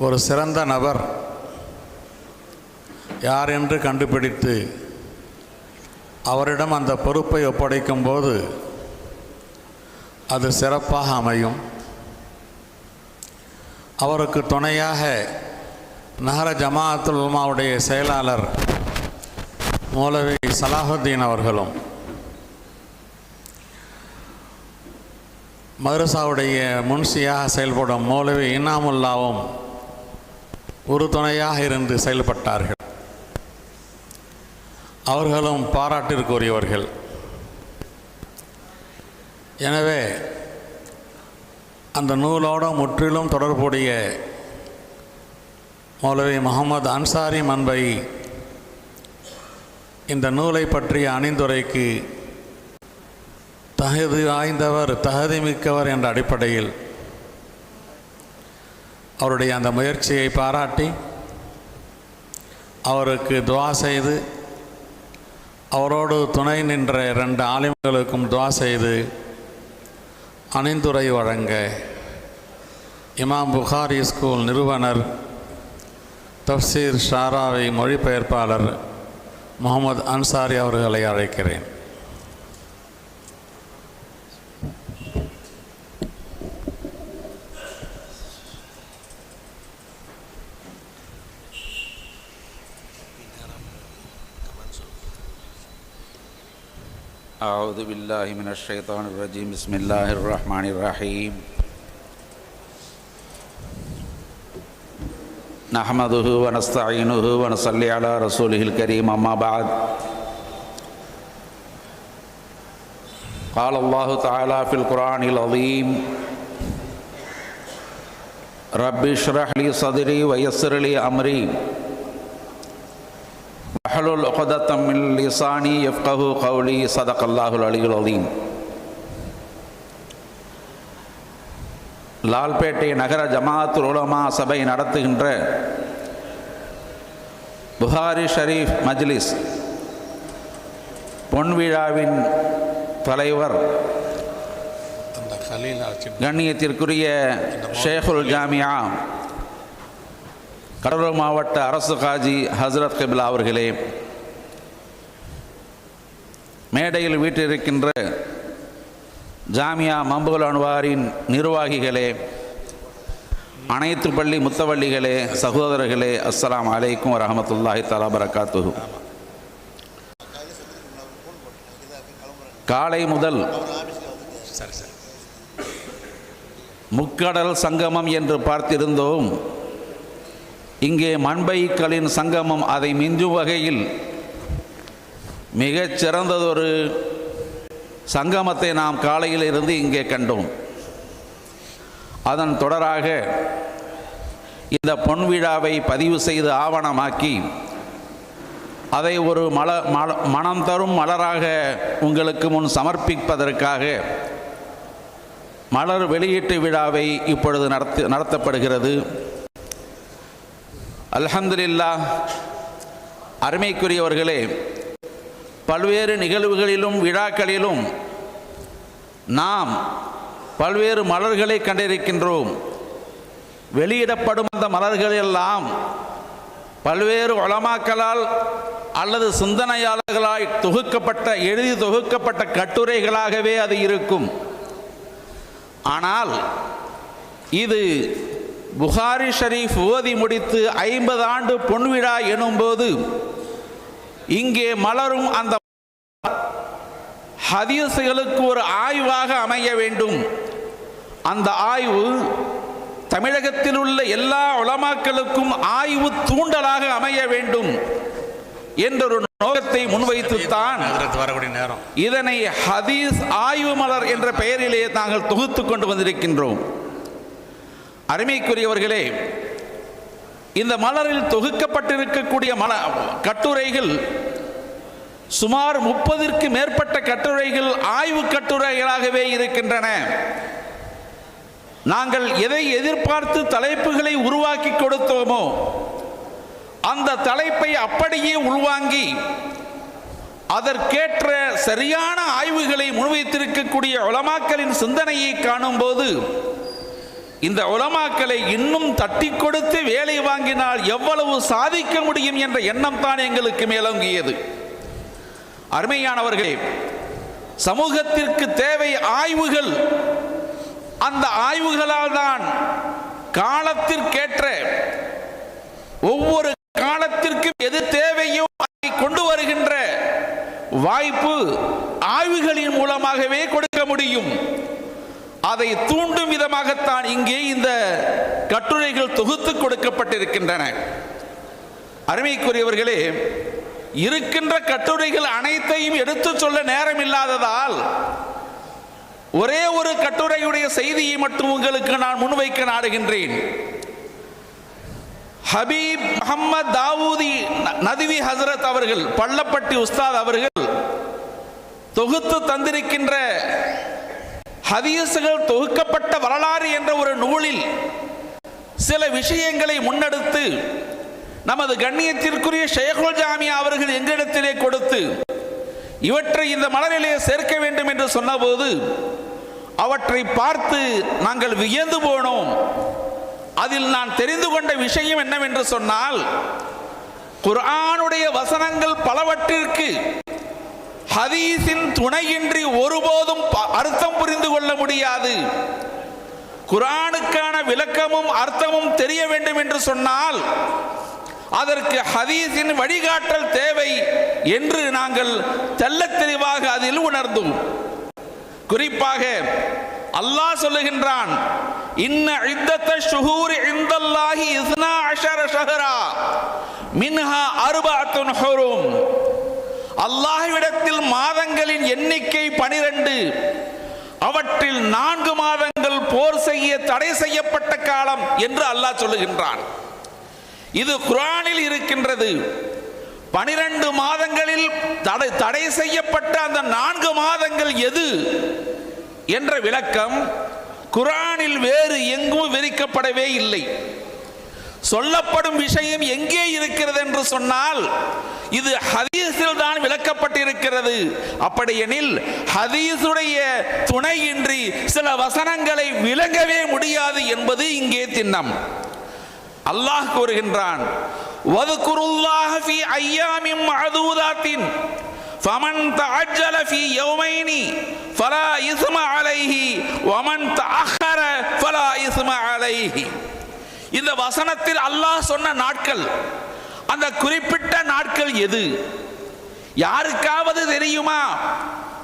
ஒரு சிறந்த நபர் யார் என்று கண்டுபிடித்து அவரிடம் அந்த பொறுப்பை ஒப்படைக்கும் போது அது சிறப்பாக அமையும். அவருக்கு துணையாக நகர ஜமாஅத்துல் உலமாவுடைய செயலாளர் மௌலவி சலாஹுத்தீன் அவர்களும், மதரசாவுடைய முன்சியாக செயல்படும் மௌலவி இனாமுல்லாவும் ஒரு துணையாக இருந்து செயல்பட்டார்கள். அவர்களும் பாராட்டிற்குரியவர்கள். எனவே அந்த நூலோடு முற்றிலும் தொடர்புடைய மௌலவி முகமது அன்சாரி மன்பை இந்த நூலை பற்றிய அணிந்துரைக்கு தகுதி வாய்ந்தவர், தகுதிமிக்கவர் என்ற அடிப்படையில் அவருடைய அந்த முயற்சியை பாராட்டி அவருக்கு துஆ செய்து, அவரோடு துணை நின்ற 2 ஆலிம்களுக்கும் துஆ செய்து அணிந்துரை வழங்க இமாம் புகாரி ஸ்கூல் நிறுவனர், தஃப்சீர் ஷாராவை மொழிபெயர்ப்பாளர் முகமது அன்சாரி அவர்களை அழைக்கிறேன். أعوذ بالله من الشيطان الرجيم. بسم الله الرحمن الرحيم. نحمده ونستعينه ونصلي على رسوله الكريم. أما بعد، قال الله تعالى في القرآن العظيم: رب اشرح لي صدري ويسر لي أمري واحلل عقدة من لساني يفقهوا قولي. صدق الله العلي العظيم. லால்பேட்டை நகர ஜமாஅத்துல் உலமா சபை நடத்துகின்ற புகாரி ஷரீஃப் மஜ்லிஸ் பொன்விழாவின் தலைவர், கண்ணியத்திற்குரிய ஷேகுல் ஜாமியா கடலூர் மாவட்ட அரசு காஜி ஹஸ்ரத் கிப்லா அவர்களே, மேடையில் வீற்றிருக்கின்ற ஜாமியா மம்புல் அன்வாரின் நிர்வாகிகளே, அனைத்து பள்ளி முத்தவள்ளிகளே, சகோதரர்களே, அஸ்ஸலாமு அலைக்கும் வரஹ்மத்துல்லாஹி தஆலா பரகாத்துஹு. காலை முதல் முக்கடல் சங்கமம் என்று பார்த்திருந்தோம். இங்கே மண்பைக்களின் சங்கமம் அதை மிஞ்சும் வகையில் மிகச் சிறந்ததொரு சங்கமத்தை நாம் காலையில் இருந்து இங்கே கண்டோம். அதன் தொடராக இந்த பொன்விழாவை பதிவு செய்து ஆவணமாக்கி அதை ஒரு மனம் தரும் மலராக உங்களுக்கு முன் சமர்ப்பிப்பதற்காக மலர் வெளியீட்டு விழாவை இப்பொழுது நடத்தப்படுகிறது. அல்ஹம்துலில்லாஹ். அருமைக்குரியவர்களே, பல்வேறு நிகழ்வுகளிலும் விழாக்களிலும் நாம் பல்வேறு மலர்களை கண்டிருக்கின்றோம். வெளியிடப்படும் அந்த மலர்கள் எல்லாம் பல்வேறு உலமாக்களால் அல்லது சிந்தனையாளர்களால் எழுதி தொகுக்கப்பட்ட கட்டுரைகளாகவே அது இருக்கும். ஆனால் இது புகாரி ஷரீஃப் ஓதி முடித்து 50 ஆண்டு பொன்விழா எனும்போது இங்கே மலரும் அந்த ஹதீஸ்களுக்கு ஒரு ஆய்வாக அமைய வேண்டும். அந்த ஆய்வு தமிழகத்தில் உள்ள எல்லா உலமாக்களுக்கும் ஆய்வு தூண்டலாக அமைய வேண்டும் என்றொரு நோக்கத்தை முன்வைத்துத்தான் இதனை ஹதீஸ் ஆய்வு மலர் என்ற பெயரிலே நாங்கள் தொகுத்து கொண்டு வந்திருக்கின்றோம். அருமைக்குரியவர்களே, இந்த மலரில் தொகுக்கப்பட்டிருக்கக்கூடிய கட்டுரைகள் சுமார் 30ற்கு மேற்பட்ட கட்டுரைகள் ஆய்வு கட்டுரைகளாகவே இருக்கின்றன. நாங்கள் எதை எதிர்பார்த்து தலைப்புகளை உருவாக்கி கொடுத்தோமோ அந்த தலைப்பை அப்படியே உள்வாங்கி அதற்கேற்ற சரியான ஆய்வுகளை முன்வைத்திருக்கக்கூடிய உலமாக்களின் சிந்தனையை காணும்போது இந்த உலமாக்களை இன்னும் தட்டி கொடுத்து வேலை வாங்கினால் எவ்வளவு சாதிக்க முடியும் என்ற எண்ணம் தான் எங்களுக்கு மேலோங்கியது. அருமையானவர்களே, சமூகத்திற்கு தேவை ஆய்வுகள். அந்த ஆய்வுகளால் தான் காலத்திற்கேற்ற ஒவ்வொரு காலத்திற்கும் எது தேவையோ அதை கொண்டு வருகின்ற வாய்ப்பு ஆய்வுகளின் மூலமாகவே கொடுக்க முடியும். அதை தூண்டும் விதமாகத்தான் இங்கே இந்த கட்டுரைகள் தொகுத்து கொடுக்கப்பட்டிருக்கின்றன. அருமைக்குரியவர்களே, இருக்கின்ற கட்டுரைகள் அனைத்தையும் எடுத்து சொல்ல நேரம் இல்லாததால் ஒரே ஒரு கட்டுரையுடைய செய்தியை மட்டும் உங்களுக்கு நான் முன்வைக்க நாடுகின்றேன். ஹபீப் முஹம்மது தாவூதி நதுவி ஹசரத் அவர்கள், பள்ளப்பட்டி உஸ்தாத் அவர்கள் தொகுத்து தந்திருக்கின்ற ஹதீசுகள் தொகுக்கப்பட்ட வரலாறு என்ற ஒரு நூலில் சில விஷயங்களை முன்னெடுத்து நமது கண்ணியத்திற்குரிய ஷேகுல் ஜாமியா அவர்கள் எங்களிடத்திலே கொடுத்து இவற்றை இந்த மலரிலே சேர்க்க வேண்டும் என்று சொன்னபோது அவற்றை பார்த்து நாங்கள் வியந்து போனோம். அதில் நான் தெரிந்து கொண்ட விஷயம் என்னவென்று சொன்னால், குர்ஆனுடைய வசனங்கள் பலவற்றிற்கு ஹதீஸின் துணையின்றி ஒருபோதும் அர்த்தம் புரிந்து கொள்ள முடியாது. குர்ஆனுக்கான விளக்கமும் அர்த்தமும் தெரிய வேண்டும் என்று சொன்னால் அதற்கு ஹதீஸின் வழிகாட்டல் தேவை என்று நாங்கள் தெள்ளத் தெளிவாக அதில் உணர்ந்தோம். குறிப்பாக அல்லாஹ் சொல்லுகின்றான், இன்ன இத்தத்த ஷுஹூரி இந்தல்லாஹி 12 ஷஹரா மின்ஹா அர்பஅத்துன் ஹுரும். அல்லாஹ்விடத்தில் மாதங்களின் எண்ணிக்கை 12, அவற்றில் 4 மாதங்கள் போர் செய்ய தடை செய்யப்பட்ட காலம் என்று அல்லாஹ் சொல்லுகின்றான். இது குர்ஆனில் இருக்கின்றது. 12 மாதங்களில் தடை செய்யப்பட்ட அந்த 4 மாதங்கள் எது என்ற விளக்கம் குர்ஆனில் வேறு எங்கும் விவரிக்கப்படவே இல்லை. சொல்லப்படும் விஷயம் எங்கே இருக்கிறது என்று சொன்னால் இது ஹதீஸில் தான் விளக்கப்பட்டிருக்கிறது. அப்படியெனில் ஹதீஸுடைய துணையின்றி சில வசனங்களை விளங்கவே முடியாது என்பது இங்கே திண்ணம். அல்லாஹ் கூறுகின்றான், வذ்குருல்லாஹ ஃபீ அய்யாமின் மஅதூதாத்தின் ஃபமன் தஅஜ்ஜல ஃபீ யௌமைனி ஃபலா இஸ்ம அலைஹி வமன் தஅஹர ஃபலா இஸ்ம அலைஹி. இந்த வசனத்தில் அல்லாஹ் சொன்ன நாட்கள், அந்த குறிப்பிட்ட நாட்கள் எது? யாருக்காவது தெரியுமா?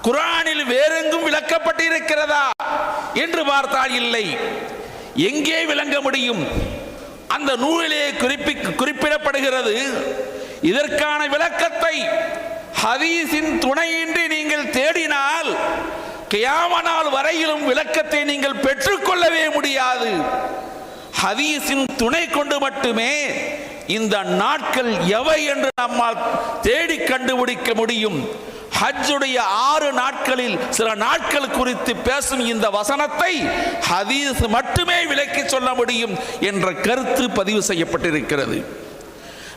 குர்ஆனில் வேறெங்கும் விளக்கப்பட்டிருக்கிறதா என்று பார்த்தால் இல்லை. எங்கே விளங்க முடியும்? அந்த நூலிலே குறிப்பிடப்படுகிறது. இதற்கான விளக்கத்தை ஹதீஸின் துணையின்றி நீங்கள் தேடினால் கியாம நாள் வரையிலும் விளக்கத்தை நீங்கள் பெற்றுக்கொள்ளவே முடியாது. ஹதீஸின் துணை கொண்டு மட்டுமே இந்த நாட்கள் எவை என்று நம்மால் தேடி கண்டுபிடிக்க முடியும். ஹஜ்ஜுடைய 6 நாட்களில் சில நாட்கள் குறித்து பேசும் இந்த வசனத்தை ஹதீஸ் மட்டுமே விளக்கி சொல்ல முடியும் என்ற கருத்து பதிவு செய்யப்பட்டிருக்கிறது.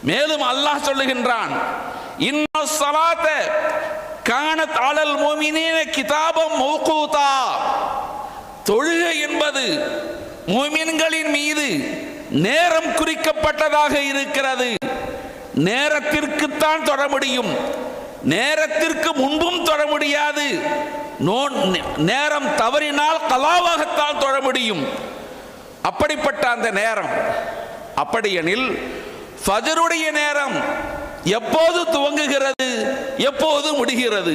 மேலும் அல்லாஹ் சொல்லுகின்றான், இன்ன ஸலாத கானத் அலல் முஃமினீன கிதாபம் மௌகூதா. தொழுகை என்பது முஃமின்களின் மீது நேரம் குறிக்கப்பட்டதாக இருக்கிறது. நேரத்திற்குத்தான் தொட முடியும், நேரத்திற்கு முன்பும் தொட முடியாது. நேரம் தவறினால் கலாவாகத்தான் தொட முடியும். அப்படிப்பட்ட அந்த நேரம். அப்படியெனில் ஃபஜ்ருடைய நேரம் எப்போது துவங்குகிறது, எப்போது முடிகிறது?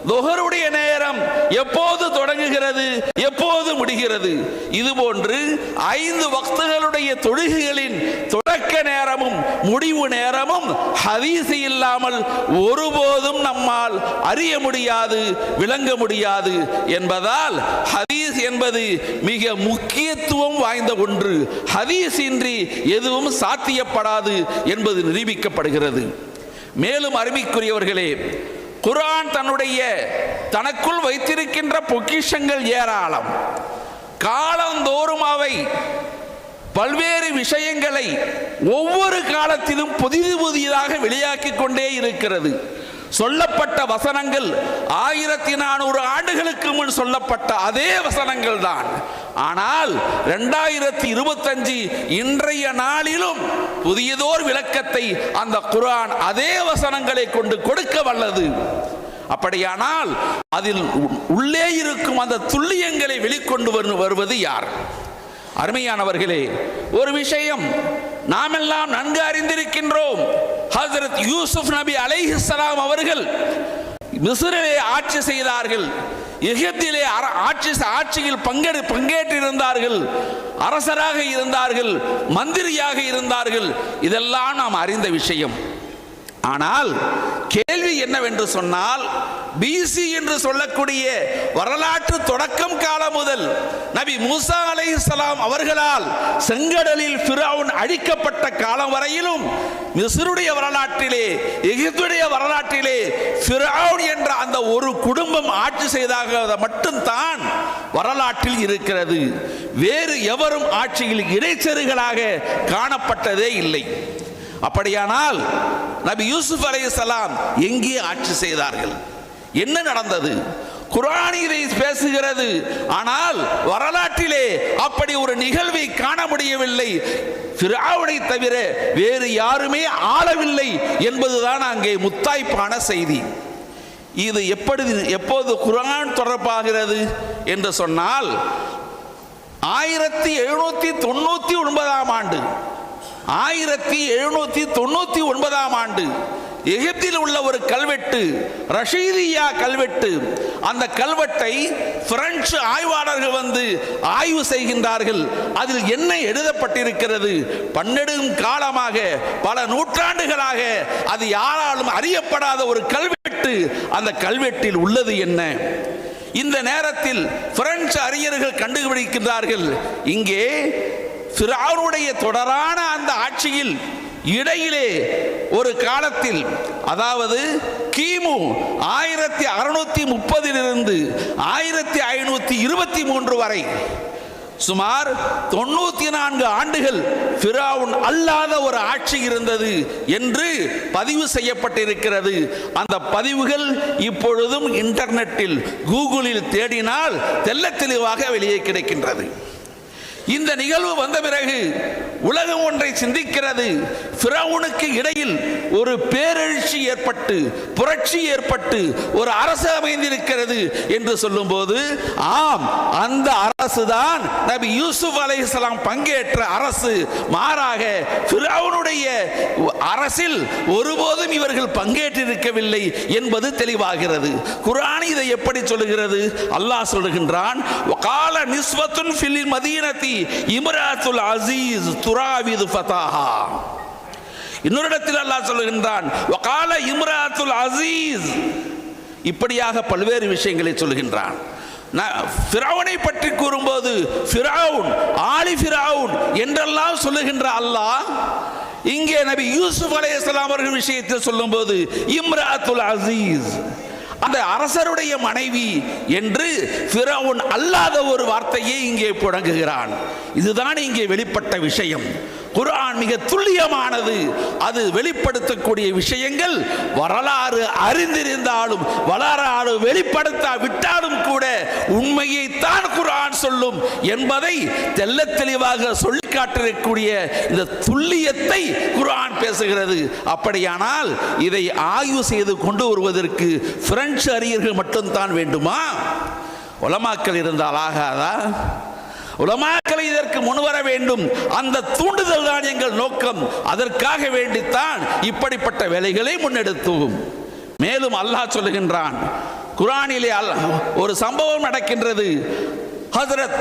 லுஹருடைய நேரம் எப்போது தொடங்குகிறது, எப்போது முடிகிறது? இதுபோன்று 5 வக்துகளுடைய தொழுகைகளின் தொடக்க நேரமும் முடிவு நேரமும் ஹதீஸ் இல்லாமல் ஒருபோதும் நம்மால் அறிய முடியாது, விளங்க முடியாது என்பதால் ஹதீஸ் என்பது மிக முக்கியத்துவம் வாய்ந்த ஒன்று. ஹதீஸ் இன்றி எதுவும் சாத்தியப்படாது என்பது நிரூபிக்கப்படுகிறது. மேலும் அருமைக்குரியவர்களே, குர்ஆன் தனக்குள் வைத்திருக்கின்ற பொக்கிஷங்கள் ஏராளம். காலந்தோறும் அவை பல்வேறு விஷயங்களை ஒவ்வொரு காலத்திலும் புதிதாக வெளியாக்கி கொண்டே இருக்கிறது. சொல்லப்பட்ட வசனங்கள் 1400 ஆண்டுகளுக்கு முன் சொல்லப்பட்ட அதே வசனங்கள் தான். ஆனால் 2025 இன்றைய நாளிலும் புதியதோர் விளக்கத்தை அந்த குர்ஆன் அதே வசனங்களை கொண்டு கொடுக்க வல்லது. அப்படியானால் அதில் உள்ளே இருக்கும் அந்த துல்லியங்களை வெளிக்கொண்டு வருவது யார்? அருமையானவர்களே, ஒரு விஷயம் நாமெல்லாம் நன்கு அறிந்திருக்கின்றோம். ஹஜ்ரத் யூசுப் நபி அலைஹிஸ்ஸலாம் அவர்கள் மிஸ்ரிலே ஆட்சி செய்தார்கள். எகிப்திலே ஆட்சியில் பங்கேற்றிருந்தார்கள். அரசராக இருந்தார்கள், மந்திரியாக இருந்தார்கள். இதெல்லாம் நாம் அறிந்த விஷயம். ஆனால் கேள்வி என்னவென்று சொன்னால், பிசி என்று சொல்லக்கூடிய வரலாற்று தொடக்கம் காலம் முதல் நபி மூசா அலைஹிஸ்ஸலாம் அவர்களால் செங்கடலில் ஃபிரௌன் அழிக்கப்பட்ட காலம் வரையிலும் மிஸ்ருடைய வரலாற்றிலே, எகிப்துடைய வரலாற்றிலே ஃபிரௌன் என்ற அந்த ஒரு குடும்பம் ஆட்சி செய்தாக மட்டும்தான் வரலாற்றில் இருக்கிறது. வேறு எவரும் ஆட்சியில் இடைச்செருகளாக காணப்பட்டதே இல்லை. அப்படியானால் நபி யூசுப் அலைஹிஸ்ஸலாம் எங்கே ஆட்சி செய்தார்கள்? என்ன நடந்தது? குர்ஆன் இதை பேசுகிறது. ஆனால் வரலாற்றிலே அப்படி ஒரு நிகழ்வை காண முடியவில்லை. ஃபிரௌனை தவிர வேறு யாருமே ஆளவில்லை என்பதுதான் அங்கே முத்தாய்ப்பான செய்தி. இது எப்போது குர்ஆன் தொடர்பாகிறது என்று சொன்னால் 1799 ஆண்டு 1799 ஆண்டு எகிப்தில் உள்ள ஒரு கல்வெட்டு, ரஷீதியா கல்வெட்டு. அந்த கல்வெட்டை பிரெஞ்சு ஆய்வாளர்கள் வந்து ஆய்வு செய்கின்றார்கள். அதில் என்ன எழுதப்பட்டிருக்கிறது? பன்னெடும் காலமாக, பல நூற்றாண்டுகளாக அது யாராலும் அறியப்படாத ஒரு கல்வெட்டு. அந்த கல்வெட்டில் உள்ளது என்ன? இந்த நேரத்தில் பிரெஞ்சு அறிஞர்கள் கண்டுபிடிக்கின்றார்கள், இங்கே ஃபிரௌனுடைய தொடரான அந்த ஆட்சியில் இடையிலே ஒரு காலத்தில், அதாவது கிமு 1630 1523 வரை சுமார் 94 ஆண்டுகள் ஃபிரௌன் அல்லாத ஒரு ஆட்சி இருந்தது என்று பதிவு செய்யப்பட்டிருக்கிறது. அந்த பதிவுகள் இப்பொழுதும் இன்டர்நெட்டில், கூகுளில் தேடினால் தெள்ளத் தெளிவாக வெளியே கிடைக்கின்றது. இந்த நிகழ்வு வந்த பிறகு உலகம் ஒன்றை சிந்திக்கிறது. ஃபிரௌனுக்கு இடையில் ஒரு பேரெழுச்சி ஏற்பட்டு, புரட்சி ஏற்பட்டு ஒரு அரசு அமைந்திருக்கிறது என்று சொல்லும்போது, ஆம், அந்த அரசு தான் நபி யூசுப் அலைஹிஸ்ஸலாம் பங்கேற்ற அரசு. மாறாக ஃபிரௌனுடைய அரசில் ஒருபோதும் இவர்கள் பங்கேற்றிருக்கவில்லை என்பது தெளிவாகிறது. குர்ஆன் இதை எப்படி சொல்லுகிறது? அல்லாஹ் சொல்லுகின்றான், வகால நிஸ்வத்துன் ஃபில் மதீனத்தி இம்ராத்துல் அஸீஸ் துராவிது ஃபதாஹா. இன்னொரு இடத்தில் அல்லாஹ் சொல்லுகின்றான், வகால இம்ராத்துல் அஸீஸ். இப்படியாக பல்வேறு விஷயங்களை சொல்லுகின்றான். ஃபிரௌனை பற்றி கூறும்போது ஃபிரௌன், ஆலி ஃபிரௌன் என்றெல்லாம் சொல்லுகின்ற அல்லாஹ் இங்கே நபி யூசுப் அலைஹிஸ்ஸலாம் அவர்கள் விஷயத்தில் சொல்லும்போது இம்ராத்துல் அஸீஸ், அந்த அரசருடைய மனைவி என்று ஃபிரௌன் அல்லாத ஒரு வார்த்தையை இங்கே புழங்குகிறான். இதுதான் இங்கே வெளிப்பட்ட விஷயம். குர்ஆன் மிக துல்லியமானது. அது வெளிப்படுத்தக்கூடிய விஷயங்கள் வரலாறு அறிந்திருந்தாலும், வரலாறு வெளிப்படுத்தாவிட்டாலும் கூட உண்மையை தான் குர்ஆன் சொல்லும் என்பதை தெள்ளத் தெளிவாக சொல்லி காட்டக்கூடிய இந்த துல்லியத்தை குர்ஆன் பேசுகிறது. அப்படியானால் இதை ஆய்வு செய்து கொண்டு வருவதற்கு பிரெஞ்சு அறிஞர்கள் மட்டும்தான் வேண்டுமா? உலமாக்கள் இருந்தால் ஆகாதா? உலமாக்களை இதற்கு முன்வர வேண்டும். அந்த தூண்டுதல் தான் எங்கள் நோக்கம். அதற்காக வேண்டித்தான் இப்படிப்பட்ட வேலைகளை முன்னெடுத்தோம். மேலும் அல்லாஹ் சொல்லுகின்றான், குர்ஆனிலே ஒரு சம்பவம் நடக்கின்றது. ஹஜ்ரத்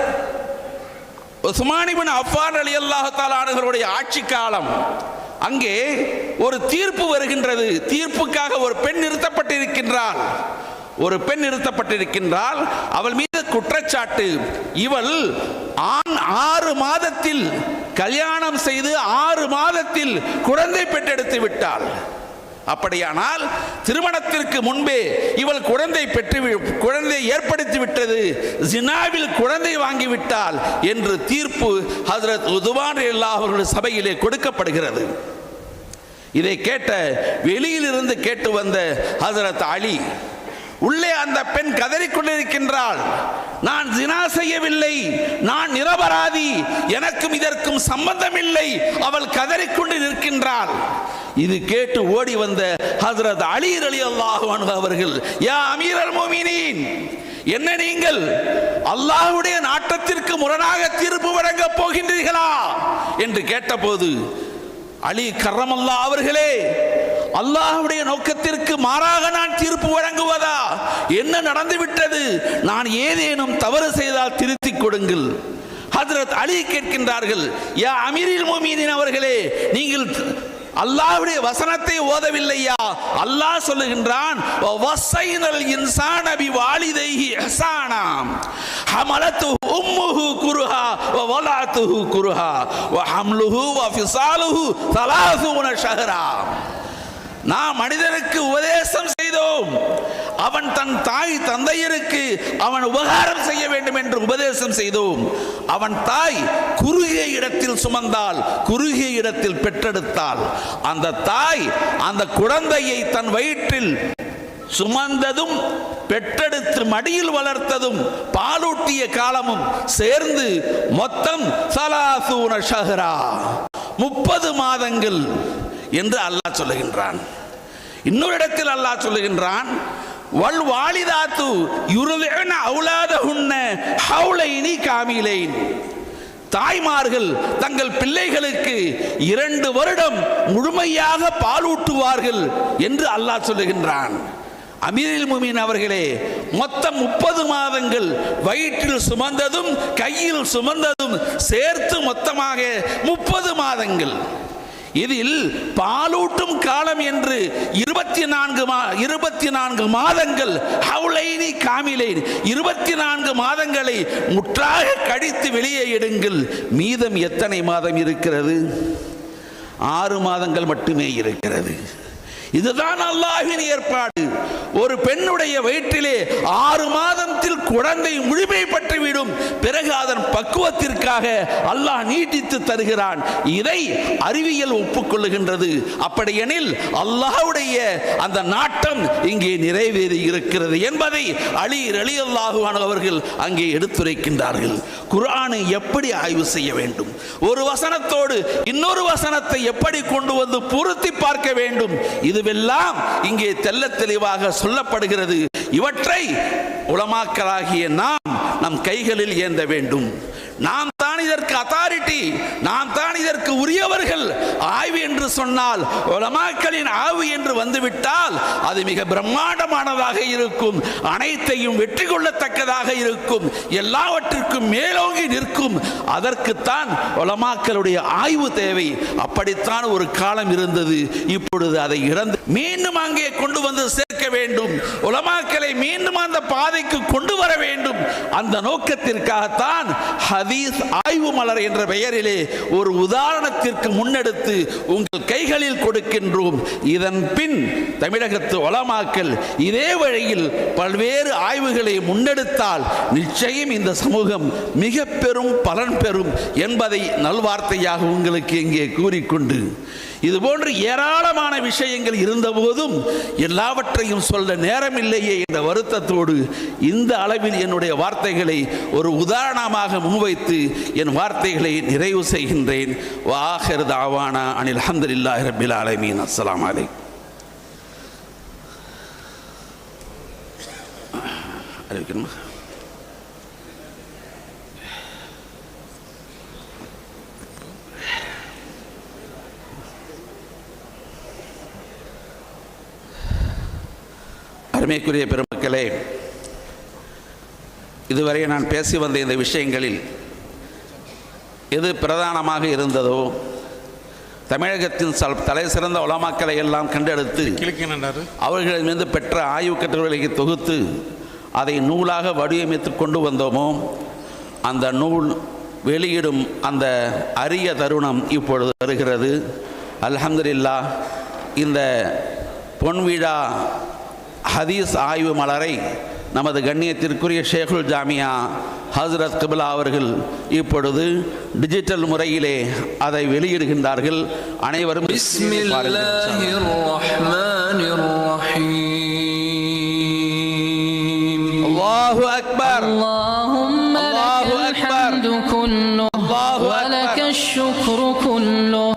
உஸ்மான் இப்னு அஃபான் ரலியல்லாஹு தஆலா அன்ஹுடைய ஆட்சி காலம். அங்கே ஒரு தீர்ப்பு வருகின்றது. தீர்ப்புக்காக ஒரு பெண் நிறுத்தப்பட்டிருக்கின்றாள். அவள் மீது குற்றச்சாட்டு, இவள் 6 மாதத்தில் கல்யாணம் செய்து 6 மாதத்தில் குழந்தை பெற்றெடுத்து விட்டாள். அப்படியானால் திருமணத்திற்கு முன்பே இவள் குழந்தை ஏற்படுத்தி விட்டது, ஜினாவில் குழந்தை வாங்கிவிட்டாள் என்று தீர்ப்பு ஹஜ்ரத் உதுவான் ரலியல்லாஹு அன்ஹு சபையிலே கொடுக்கப்படுகிறது. இதை கேட்ட வெளியிலிருந்து கேட்டு வந்த ஹஜ்ரத் அலி, உள்ளே அந்த பெண் கதறிக்கொண்டிருக்கின்றாள், நான் ஜினா செய்யவில்லை, நான் நிரபராதி, எனக்கும் இதற்கும் சம்பந்தம் இல்லை, அவள் கதறிக்கொண்டு நிற்கின்றாள். இது கேட்டு ஓடி வந்த ஹஜ்ரத் அலி ரலியல்லாஹு அன்ஹு அவர்கள், யா அமீரல் முஃமினீன், என்ன நீங்கள் அல்லாஹ்வுடைய நாட்டத்திற்கு முரணாக தீர்ப்பு வழங்க போகின்றீர்களா என்று கேட்டபோது, அலி கர்ரமல்லாஹ் அவர்களே, அல்லாஹ்வுடைய நோக்கத்திற்கு மாறாக நான் தீர்ப்பு வழங்குவதா? என்ன நடந்துவிட்டது? நான் ஏதேனும் தவறு செய்தால் திருத்திக் கொடுங்கள். ஹஜ்ரத் அலி கேட்கின்றார்கள், யா அமீருல் முஃமினீன் அவர்களே, நீங்கள் அல்லாஹ்வுடைய வசனத்தை ஓதவில்லையா? அல்லாஹ் சொல்லுகின்றான், வஸைனல் இன்சான பிவாலிதைஹி இஹ்சானா ஹமலத்துஹு உம்முஹு குர்ஹா வ வலஅத்துஹு குர்ஹா வ ஹம்லுஹு வ ஃபிஸாலுஹு 30 ஷஹரா. நாம் மனிதனுக்கு உபதேசம் செய்தோம், அவன் தன் தாய் தந்தையருக்கு அவன் உபகாரம் செய்ய வேண்டும் என்று உபதேசம் செய்தோம். அவன் தாய் குறுகிய இடத்தில் சுமந்தால், குறுகிய இடத்தில் பெற்றெடுத்தால், அந்த தாய் அந்த குழந்தையை தன் வயிற்றில் சுமந்ததும் பெற்றெடுத்து மடியில் வளர்த்ததும் பாலூட்டிய காலமும் சேர்ந்து மொத்தம் 30 ஷஹரா, 30 மாதங்கள் என்று அல்லாஹ் சொல்லுகின்றான். இன்னொரு இடத்தில் அல்லாஹ் சொல்லுகின்றான், வல் வாலிதாத்து யுர்திஉன அவுலாதஹுன்ன ஹவுலைனி காமிலைன். தாய்மார்கள் தங்கள் பிள்ளைகளுக்கு 2 வருடம் முழுமையாக பாலூட்டுவார்கள் என்று அல்லாஹ் சொல்லுகின்றான். அமீருல் முஃமினீன் அவர்களே, மொத்தம் 30 மாதங்கள் வயிற்றில் சுமந்ததும் கையில் சுமந்ததும் சேர்த்து மொத்தமாக 30 மாதங்கள். இதில் பாலூட்டும் காலம் என்று 24 மாதங்கள், ஹவுலைனி காமிலைன், 24 மாதங்களை முற்றாக கழித்து வெளியே எடுங்கள். மீதம் எத்தனை மாதம் இருக்கிறது? 6 மாதங்கள் மட்டுமே இருக்கிறது. இதுதான் அல்லாஹ்வின் ஏற்பாடு. ஒரு பெண்ணுடைய வயிற்றிலே 6 மாதத்தில் குழந்தை முழுமை பெற்றுவிடும். பிறகு அதன் பக்குவத்திற்காக அல்லாஹ் நீட்டித்து தருகிறான். இதை அறிவியல் ஒப்புக்கொள்ளுகின்றது. அப்படியெனில் அல்லாஹ்வுடைய அந்த நாட்டம் இங்கே நிறைவேறி இருக்கிறது என்பதை அலி ரலியல்லாஹு அன்ஹு அவர்கள் அங்கே எடுத்துரைக்கின்றார்கள். குர்ஆனை எப்படி ஆய்வு செய்ய வேண்டும், ஒரு வசனத்தோடு இன்னொரு வசனத்தை எப்படி கொண்டு வந்து பொருத்தி பார்க்க வேண்டும், இதுவெல்லாம் இங்கே தெள்ளத் தெளிவாக சொல்லப்படுகிறது. இவற்றை உலமாக்களாகிய நாம் நம் கைகளில் ஏந்த வேண்டும். நாம் தான் இதற்கு அத்தாரிட்டி, நாம் தான் இதற்கு உரியவர்கள். ஆய்வு என்று சொன்னால், உலமாக்களின் ஆய்வு என்று வந்துவிட்டால் அது மிக பிரம்மாண்டமானதாக இருக்கும், அனைத்தையும் வெற்றி கொள்ளத்தக்கதாக இருக்கும், எல்லாவற்றிற்கும் மேலோங்கி நிற்கும். அதற்குத்தான் உலமாக்களுடைய ஆய்வு தேவை. அப்படித்தான் ஒரு காலம் இருந்தது. இப்பொழுது அதை இழந்து மீண்டும் அங்கே கொண்டு வந்து சேர்க்க வேண்டும். உலமாக்களை மீண்டும் அந்த பாதைக்கு கொண்டு வர வேண்டும். அந்த நோக்கத்திற்காகத்தான் ஹதீஸ் ஆய்வு மலர் என்ற பெயரிலே ஒரு உதாரணத்திற்கு முன்னெடுத்து உங்கள் கைகளில் கொடுக்கின்றோம். இதன் பின் தமிழகத்து உலமாக்கள் இதே வழியில் பல்வேறு ஆய்வுகளை முன்னெடுத்தால் நிச்சயம் இந்த சமூகம் மிக பெரும் பலன் பெறும் என்பதை நல்வார்த்தையாக உங்களுக்கு இங்கே கூறிக்கொண்டு, இதுபோன்று ஏராளமான விஷயங்கள் இருந்தபோதும் எல்லாவற்றையும் சொல்ல நேரமில்லையே என்ற வருத்தத்தோடு இந்த அளவில் என்னுடைய வார்த்தைகளை ஒரு உதாரணமாக முன்வைத்து என் வார்த்தைகளை நிறைவு செய்கின்றேன். வாஹிர் தாவானா அனில் அல்ஹம்துலில்லாஹி ரப்பில் ஆலமீன். அஸ்ஸலாமு அலைக்கும். அறிவிக்கணுமா? அருமைக்குரிய பெருமக்களே, இதுவரை நான் பேசி வந்த இந்த விஷயங்களில் எது பிரதானமாக இருந்ததோ, தமிழகத்தின் தலை சிறந்த உலமாக்களை எல்லாம் கண்டெடுத்து அவர்களின் மீது பெற்ற ஆய்வு கட்டுரைகளை தொகுத்து அதை நூலாக வடிவமைத்து கொண்டு வந்தோமோ, அந்த நூல் வெளியிடும் அந்த அரிய தருணம் இப்பொழுது வருகிறது. அல்ஹம்துலில்லாஹ். இந்த பொன்விழா ஹதீஸ் ஆய்வு மலரை நமது கண்ணியத்திற்குரிய ஷேகுல் ஜாமியா ஹஸ்ரத் கிப்லா அவர்கள் இப்பொழுது டிஜிட்டல் முறையிலே அதை வெளியிடுகின்றார்கள். அனைவரும் பிஸ்மில்லாஹிர் ரஹ்மானிர் ரஹீம். அல்லாஹு அக்பர். اللهم الله لك أكبر. الحمد كله الله ولك أكبر. الشكر كله.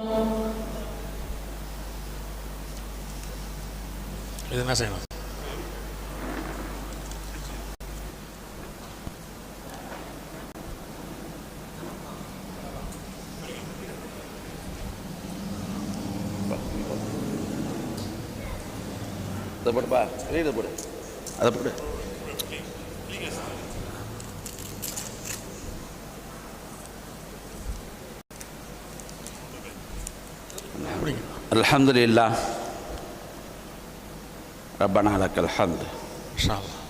இது என்ன செய்யணும்? அதை போடுப்பா, வெளியில போடு, அதை போடு. الحمد لله ربنا لك الحمد. இன்ஷா அல்லாஹ்.